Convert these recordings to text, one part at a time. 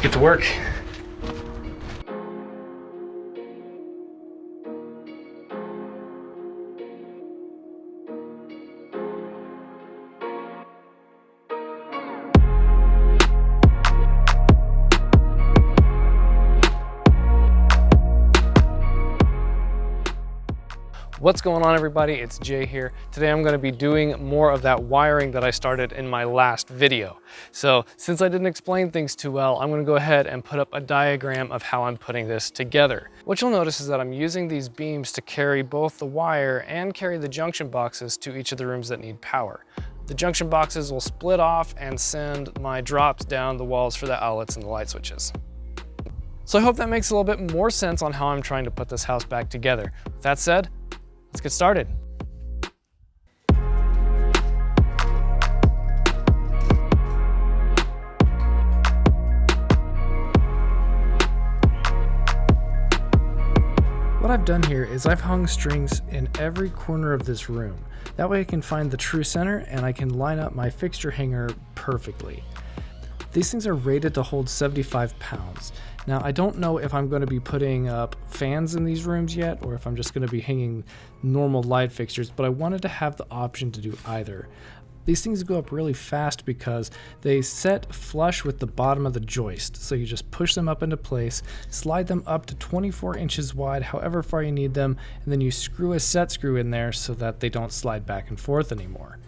let's get to work. What's going on, everybody? It's Jay here. Today I'm going to be doing more of that wiring that I started in my last video. So since I didn't explain things too well, I'm going to go ahead and put up a diagram of how I'm putting this together. What you'll notice is that I'm using these beams to carry both the wire and carry the junction boxes to each of the rooms that need power. The junction boxes will split off and send my drops down the walls for the outlets and the light switches. So I hope that makes a little bit more sense on how I'm trying to put this house back together. With that said, let's get started. What I've done here is I've hung strings in every corner of this room. That way I can find the true center and I can line up my fixture hanger perfectly. These things are rated to hold 75 pounds. Now, I don't know if I'm going to be putting up fans in these rooms yet, or if I'm just going to be hanging normal light fixtures, but I wanted to have the option to do either. These things go up really fast because they set flush with the bottom of the joist. So you just push them up into place, slide them up to 24 inches wide, however far you need them, and then you screw a set screw in there so that they don't slide back and forth anymore.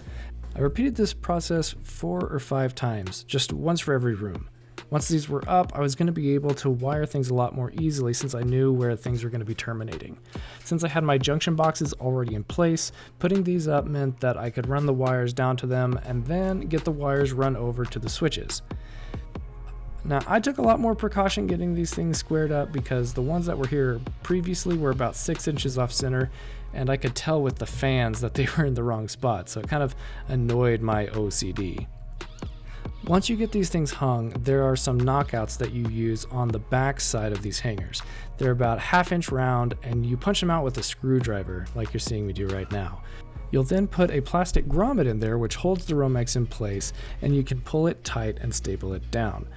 I repeated this process 4 or 5 times, just once for every room. Once these were up, I was going to be able to wire things a lot more easily since I knew where things were going to be terminating. Since I had my junction boxes already in place, putting these up meant that I could run the wires down to them and then get the wires run over to the switches. Now, I took a lot more precaution getting these things squared up because the ones that were here previously were about 6 inches off center, and I could tell with the fans that they were in the wrong spot, so it kind of annoyed my OCD. Once you get these things hung, there are some knockouts that you use on the back side of these hangers. They're about 1/2 inch round, and you punch them out with a screwdriver, like you're seeing me do right now. You'll then put a plastic grommet in there which holds the Romex in place, and you can pull it tight and staple it down.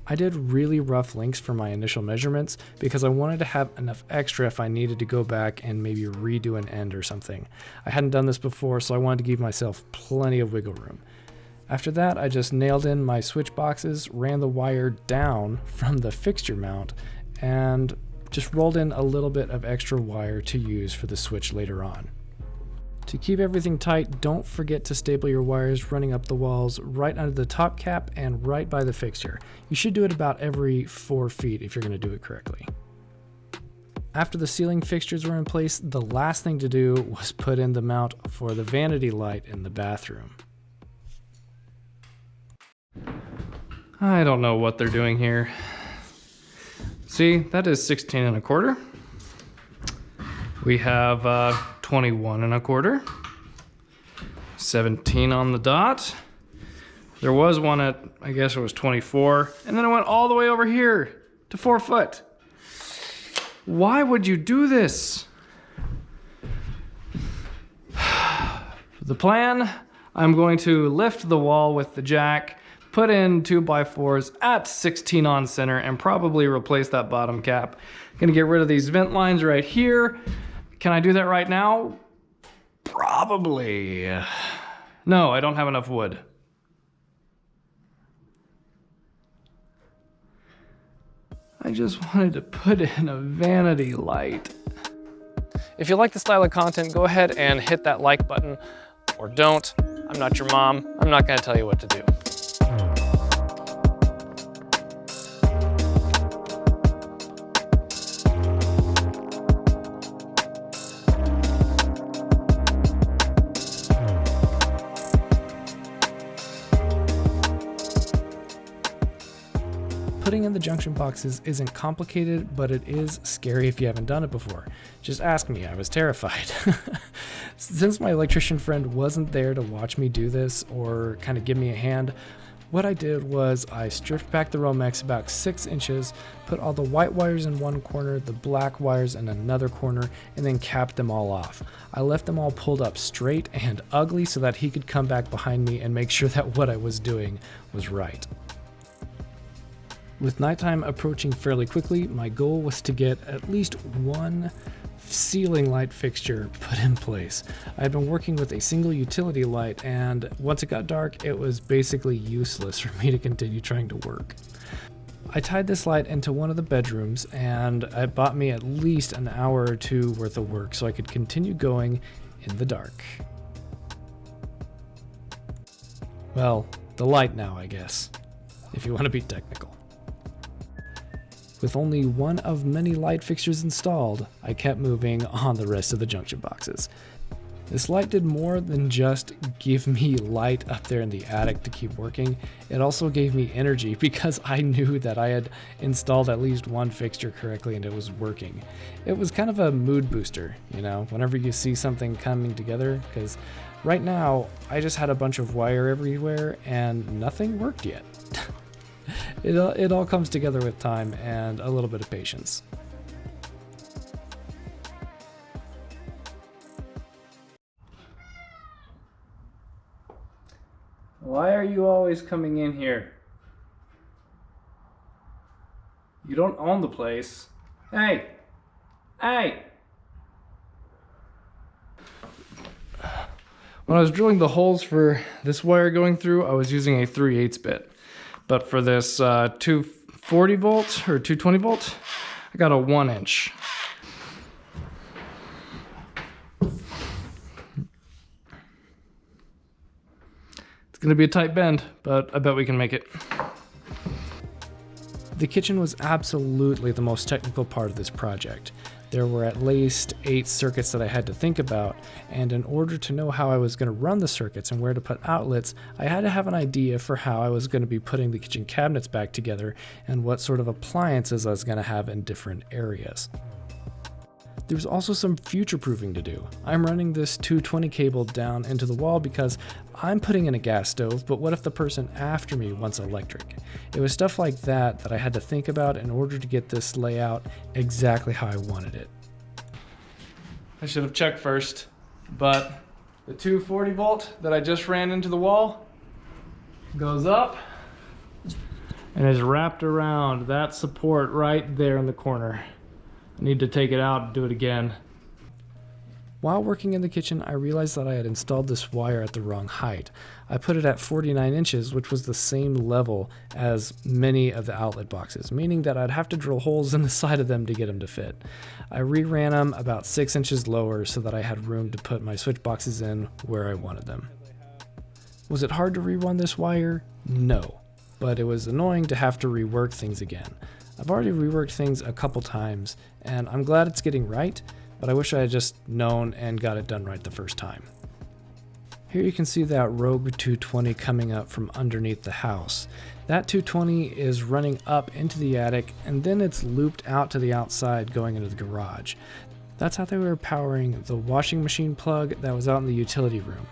I did really rough links for my initial measurements because I wanted to have enough extra if I needed to go back and maybe redo an end or something. I hadn't done this before, so I wanted to give myself plenty of wiggle room. After that, I just nailed in my switch boxes, ran the wire down from the fixture mount, and just rolled in a little bit of extra wire to use for the switch later on. To keep everything tight, don't forget to staple your wires running up the walls right under the top cap and right by the fixture. You should do it about every 4 feet if you're going to do it correctly. After the ceiling fixtures were in place, the last thing to do was put in the mount for the vanity light in the bathroom. I don't know what they're doing here. See, that is 16 1/4. We have 21 1/4. 17 on the dot. There was one at, I guess it was 24. And then it went all the way over here to 4 foot. Why would you do this? The plan, I'm going to lift the wall with the jack, put in 2x4s at 16 on center, and probably replace that bottom cap. Gonna get rid of these vent lines right here. Can I do that right now? Probably. No, I don't have enough wood. I just wanted to put in a vanity light. If you like the style of content, go ahead and hit that like button, or don't. I'm not your mom. I'm not gonna tell you what to do. Putting in the junction boxes isn't complicated, but it is scary if you haven't done it before. Just ask me, I was terrified. Since my electrician friend wasn't there to watch me do this or kind of give me a hand, what I did was I stripped back the Romex about 6 inches, put all the white wires in one corner, the black wires in another corner, and then capped them all off. I left them all pulled up straight and ugly so that he could come back behind me and make sure that what I was doing was right. With nighttime approaching fairly quickly, my goal was to get at least one ceiling light fixture put in place. I had been working with a single utility light, and once it got dark, it was basically useless for me to continue trying to work. I tied this light into one of the bedrooms, and it bought me at least an hour or two worth of work so I could continue going in the dark. Well, the light now, I guess, if you want to be technical. With only one of many light fixtures installed, I kept moving on the rest of the junction boxes. This light did more than just give me light up there in the attic to keep working. It also gave me energy because I knew that I had installed at least one fixture correctly and it was working. It was kind of a mood booster, you know, whenever you see something coming together, because right now I just had a bunch of wire everywhere and nothing worked yet. It all comes together with time and a little bit of patience. Why are you always coming in here? You don't own the place. Hey! Hey! When I was drilling the holes for this wire going through, I was using a 3/8 bit. But for this 240 volt or 220 volt, I got a 1-inch. It's gonna be a tight bend, but I bet we can make it. The kitchen was absolutely the most technical part of this project. There were at least 8 circuits that I had to think about, and in order to know how I was going to run the circuits and where to put outlets, I had to have an idea for how I was going to be putting the kitchen cabinets back together and what sort of appliances I was going to have in different areas. There was also some future-proofing to do. I'm running this 220 cable down into the wall because I'm putting in a gas stove, but what if the person after me wants electric? It was stuff like that that I had to think about in order to get this layout exactly how I wanted it. I should have checked first, but the 240 volt that I just ran into the wall goes up and is wrapped around that support right there in the corner. I need to take it out and do it again. While working in the kitchen, I realized that I had installed this wire at the wrong height. I put it at 49 inches, which was the same level as many of the outlet boxes, meaning that I'd have to drill holes in the side of them to get them to fit. I reran them about 6 inches lower so that I had room to put my switch boxes in where I wanted them. Was it hard to rerun this wire? No, but it was annoying to have to rework things again. I've already reworked things a couple times, and I'm glad it's getting right, but I wish I had just known and got it done right the first time. Here you can see that Rogue 220 coming up from underneath the house. That 220 is running up into the attic, and then it's looped out to the outside going into the garage. That's how they were powering the washing machine plug that was out in the utility room.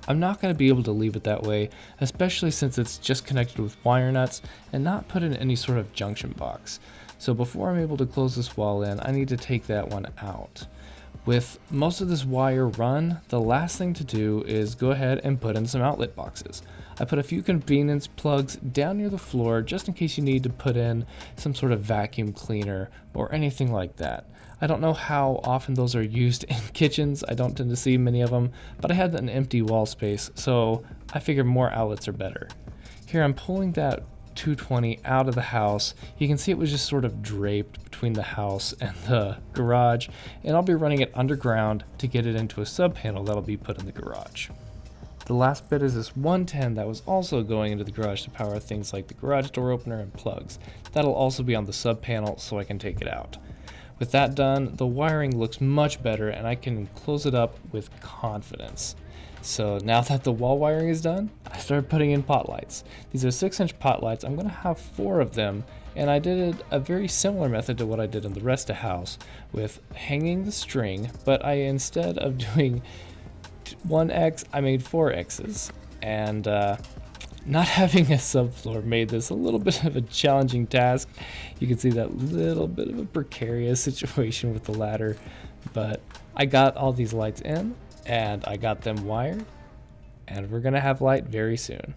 I'm not going to be able to leave it that way, especially since it's just connected with wire nuts and not put in any sort of junction box. So before I'm able to close this wall in, I need to take that one out. With most of this wire run, the last thing to do is go ahead and put in some outlet boxes. I put a few convenience plugs down near the floor just in case you need to put in some sort of vacuum cleaner or anything like that. I don't know how often those are used in kitchens. I don't tend to see many of them, but I had an empty wall space, so I figured more outlets are better. Here I'm pulling that 220 out of the house. You can see it was just sort of draped between the house and the garage, and I'll be running it underground to get it into a sub panel that'll be put in the garage. The last bit is this 110 that was also going into the garage to power things like the garage door opener and plugs. That'll also be on the sub panel so I can take it out. With that done, the wiring looks much better and I can close it up with confidence. So now that the wall wiring is done, I started putting in pot lights. These are 6-inch pot lights. I'm going to have 4 of them, and I did a very similar method to what I did in the rest of the house with hanging the string, but instead of doing 1X, I made 4 X's. And not having a subfloor made this a little bit of a challenging task. You can see that little bit of a precarious situation with the ladder, but I got all these lights in and I got them wired, and we're gonna have light very soon.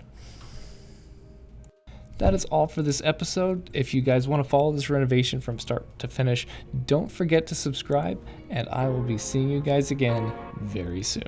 That is all for this episode. If you guys want to follow this renovation from start to finish, don't forget to subscribe, and I will be seeing you guys again very soon.